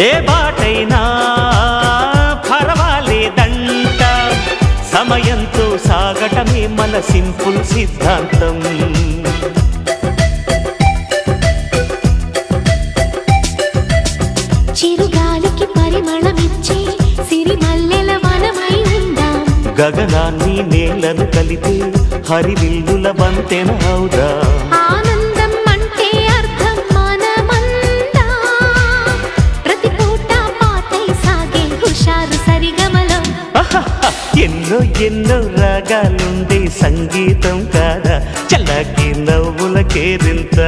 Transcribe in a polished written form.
ఏ బాటైనా పర్వాలేదంట, సమయంతో సాగటమే మన సింపుల్ సిద్ధాంతం. చిరుగాలికి పరిమళమిచ్చే సిరిమల్లెల వనమై ఉందాం, గగనాన్ని నేలను కలిపే హరివిల్లుల వంతెన అవుదాం. ఆనందం అంటే అర్థం మనమందా, ప్రతి పూట పాటై సాగే హుషారు సరిగమలో. ఎన్నో ఎన్నో రాగాలుండే సంగీతం కాదా, చల్లకి నవ్వుల కేరింత.